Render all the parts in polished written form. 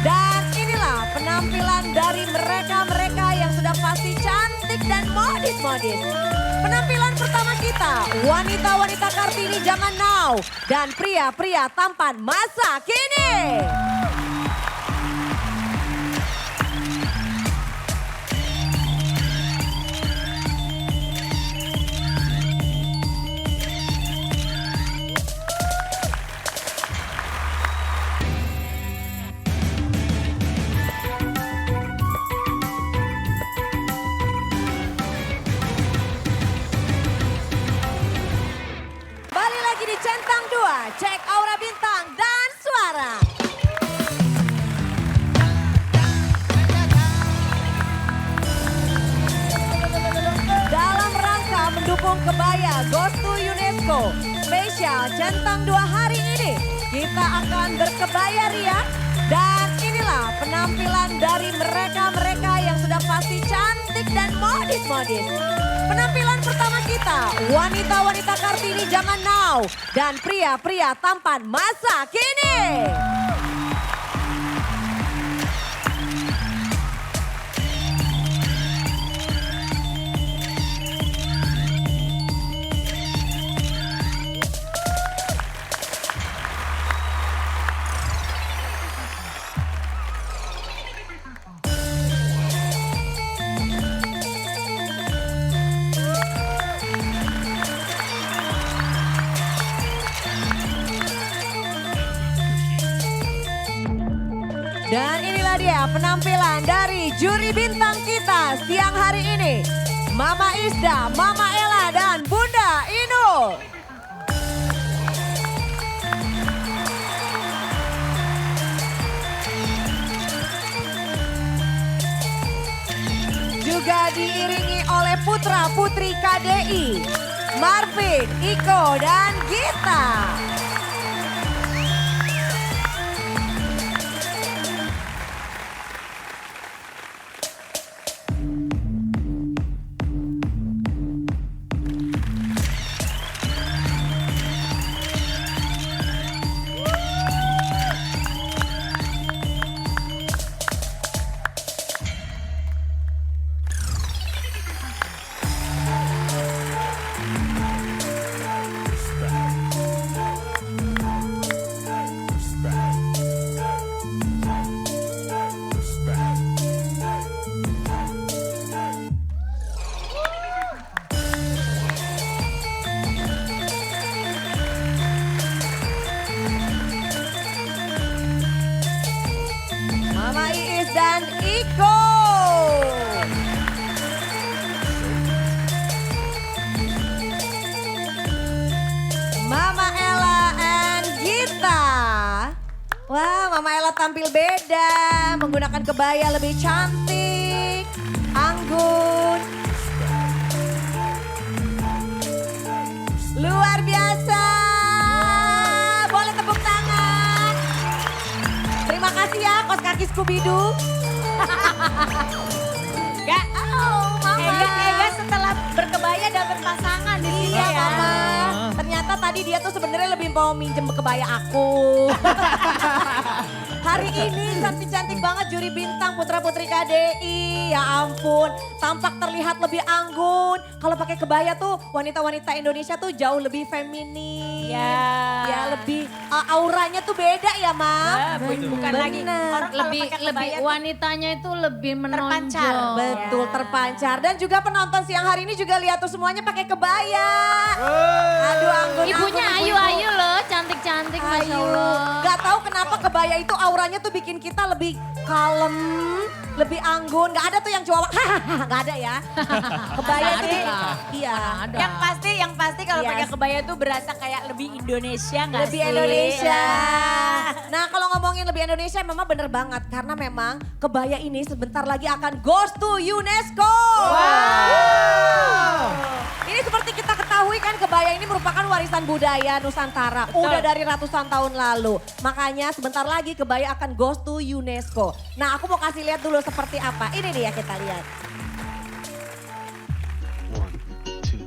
Dan inilah penampilan dari mereka-mereka yang sudah pasti cantik dan modis-modis. Penampilan pertama kita, wanita-wanita Kartini zaman now dan pria-pria tampan masa kini. Kembali lagi di Centang 2, cek aura bintang dan suara. Dalam rangka mendukung kebaya Goes to UNESCO spesial Centang 2 hari ini, kita akan berkebaya ria. Dan inilah penampilan dari mereka-mereka yang sudah pasti cantik dan modis-modis. Penampilan pertama kita, wanita-wanita Kartini zaman now dan pria-pria tampan masa kini. Dan inilah dia penampilan dari juri bintang kita siang hari ini. Mama Isda, Mama Ella dan Bunda Inul. Juga diiringi oleh putra-putri KDI, Marvin, Iko dan Gita. Mama Iis dan Iko. Mama Ella and Gita. Wah, Mama Ella tampil beda, menggunakan kebaya lebih cantik, anggun. Luar biasa. Boleh tepuk tangan. Terima kasih ya, kos kaki Scooby-Doo. Gak, Mama. Ega setelah berkebaya dapat pasangan di sini Iya, ya. Mama. Ternyata tadi dia tuh sebenarnya lebih mau minjem kebaya aku. Hari ini cantik-cantik banget juri bintang putra-putri KDI. Ya ampun, tampak terlihat lebih anggun. Kalau pakai kebaya tuh wanita-wanita Indonesia tuh jauh lebih feminin. Ya lebih auranya tuh beda ya, Ma. Bukan lagi orang kalau lebih pakai lebih kebaya tuh wanitanya itu lebih menonjol. terpancar. Betul, terpancar. Dan juga penonton siang hari ini juga lihat tuh semuanya pakai kebaya. Aduh, anggun. Ibunya anggun, ibu-ibu. ayu-ayu loh, cantik-cantik Masya Ayu. Allah. Gak tahu kenapa kebaya itu auranya tuh bikin kita lebih kalem, lebih anggun. Gak ada tuh yang cowok, hahaha, gak ada ya. Kebaya Ada, sih, ada. iya. Ada. Yang pasti kalau Yes. pakai kebaya tuh berasa kayak lebih Indonesia nggak Lebih sih? Indonesia. Nah. Nah kalau ngomongin lebih Indonesia memang bener banget. Karena memang kebaya ini sebentar lagi akan goes to UNESCO. Ini seperti kita ketahui kan kebaya ini merupakan warisan budaya Nusantara. Udah dari ratusan tahun lalu. Makanya sebentar lagi kebaya akan goes to UNESCO. Nah aku mau kasih lihat dulu seperti apa. Ini dia kita lihat. One, two, three.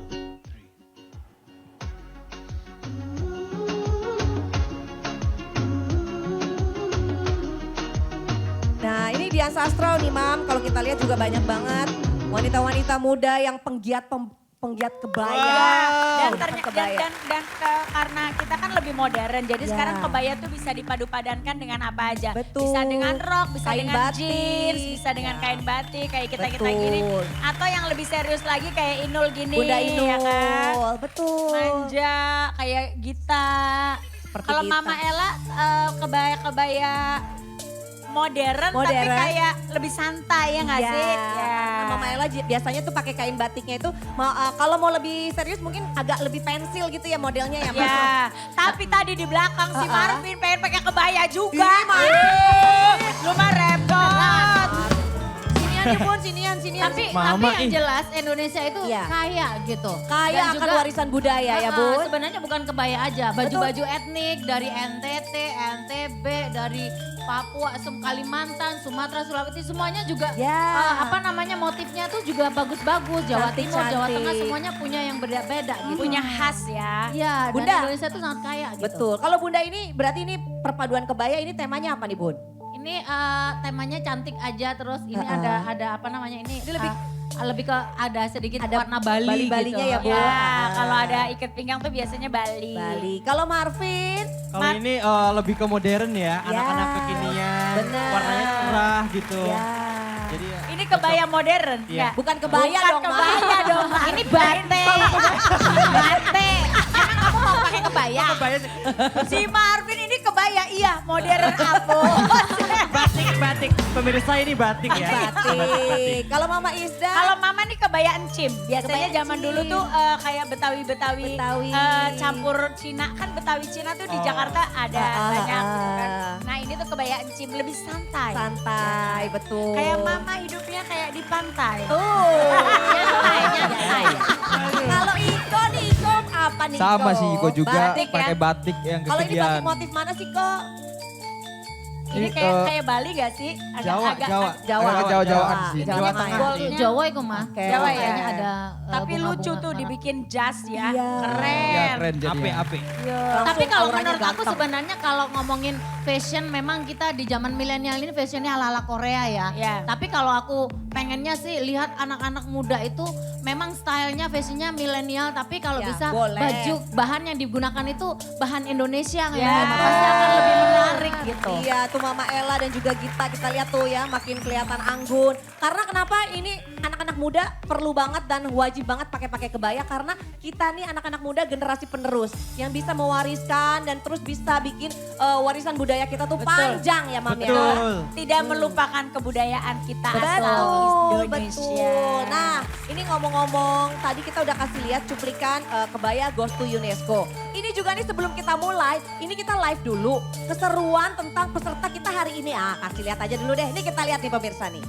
Dian Sastro nih Mam, kalau kita lihat juga banyak banget wanita-wanita muda yang penggiat kebaya. Dan karena kita kan lebih modern, jadi Ya. sekarang kebaya tuh bisa dipadu-padankan dengan apa aja. Betul. Bisa dengan rok, bisa Kain dengan batik. jeans, bisa dengan kain batik kayak kita-kita Betul. gini. Atau yang lebih serius lagi kayak Inul gini, Bunda Inul, ya kan? betul. Manja, kayak Gita. Seperti Kalau Gita. Mama Ella kebaya-kebaya modern, tapi Modern. kayak lebih santai ya nggak Iya. sih? Nah, Mama Ella biasanya tuh pakai kain batiknya itu kalau mau lebih serius mungkin agak lebih pensil gitu ya modelnya ya Mas. Ya, tapi tadi di belakang si Marvin pengen pakai kebaya juga. Ih, Marvin. Lu mah repot. Sinian nih Bun, sinian. Tapi Mama, yang ih. jelas Indonesia itu Iya. kaya gitu. Kaya Dan akan warisan budaya ya Bun. Sebenarnya bukan kebaya aja, baju-baju etnik dari NTT, NTB, dari Papua, Kalimantan, Sumatera, Sulawesi semuanya juga Ya. motifnya tuh juga bagus-bagus. Jawa Cantik, Timur, Jawa Tengah cantik. semuanya punya yang beda-beda gitu. Punya khas ya. Iya, dan Bunda. Indonesia tuh sangat kaya gitu. Betul. Kalau Bunda ini berarti ini perpaduan kebaya ini temanya apa nih Bun? Ini temanya cantik aja, terus ini Heeh. ada apa namanya ini lebih ke ada sedikit Ada warna Bali Bali-Balinya gitu. ya, Bu. Ya, kalau ada ikat pinggang tuh biasanya Bali. Bali. Kalau Marvin, Kalau ini lebih ke modern ya, anak-anak kekinian, bener. warnanya cerah gitu. ya. Jadi ya, Ini kebaya modern, Iya. ya? Bukan kebaya Bukan dong, Ma. kebaya dong, Ma. Ini batik. Batik. Emang kamu mau pakai kebaya? kebaya sih. Si Marvin ini kebaya, iya. Modern apa? Batik. Pemirsa ini batik ya. Batik. Kalau Mama Isda, Kalau mama nih kebaya encim. Biasanya Kebaya zaman encim. dulu tuh kayak Betawi-Betawi. Betawi. Campur Cina. Kan Betawi Cina tuh di Oh. Jakarta ada banyak. kan. ah. Nah ini tuh kebaya encim. Lebih santai. santai, betul. Kayak mama hidupnya kayak di pantai. Kalau Iko nih, Iko apa nih Sama sih Iko juga Batik ya? pakai batik yang Kalau ini kekinian. pakai motif mana sih kok? Ini Ini, kayak Bali gak sih? Jawa. Jawa. Agak Jawa-Jawaan sih. Jawanya Jawa Tengah. main. Goldnya. Jawa itu mah. Oke. Jawa ya? Kayaknya ada Tapi bunga-bunga lucu tuh merah. dibikin jas ya. Iya. Keren. Ya keren Ape, jadinya. ape. Langsung Tapi kalau auranya menurut aku ganteng. sebenarnya kalau ngomongin fashion memang kita di zaman milenial ini fashionnya ala-ala Korea ya. Iya. Tapi kalau aku pengennya sih lihat anak-anak muda itu memang stylenya fashionnya milenial. Tapi kalau Ya, bisa boleh. baju bahan yang digunakan itu bahan Indonesia Ya. pasti akan lebih menarik gitu. Iya tuh Mama Ella dan juga Gita, kita lihat tuh ya makin kelihatan anggun. Karena kenapa ini anak-anak muda perlu banget dan wajib banget pakai kebaya karena kita nih anak-anak muda generasi penerus yang bisa mewariskan dan terus bisa bikin warisan budaya kita tuh Betul. panjang ya Mam ya. Betul. Tidak melupakan kebudayaan kita asal Betul, Indonesia. betul. Nah, ini ngomong-ngomong, tadi kita udah kasih lihat cuplikan kebaya Goes to UNESCO. Ini juga nih sebelum kita mulai, ini kita live dulu. Keseruan tentang peserta kita hari ini. Kasih lihat aja dulu deh. Ini kita lihat nih pemirsa nih.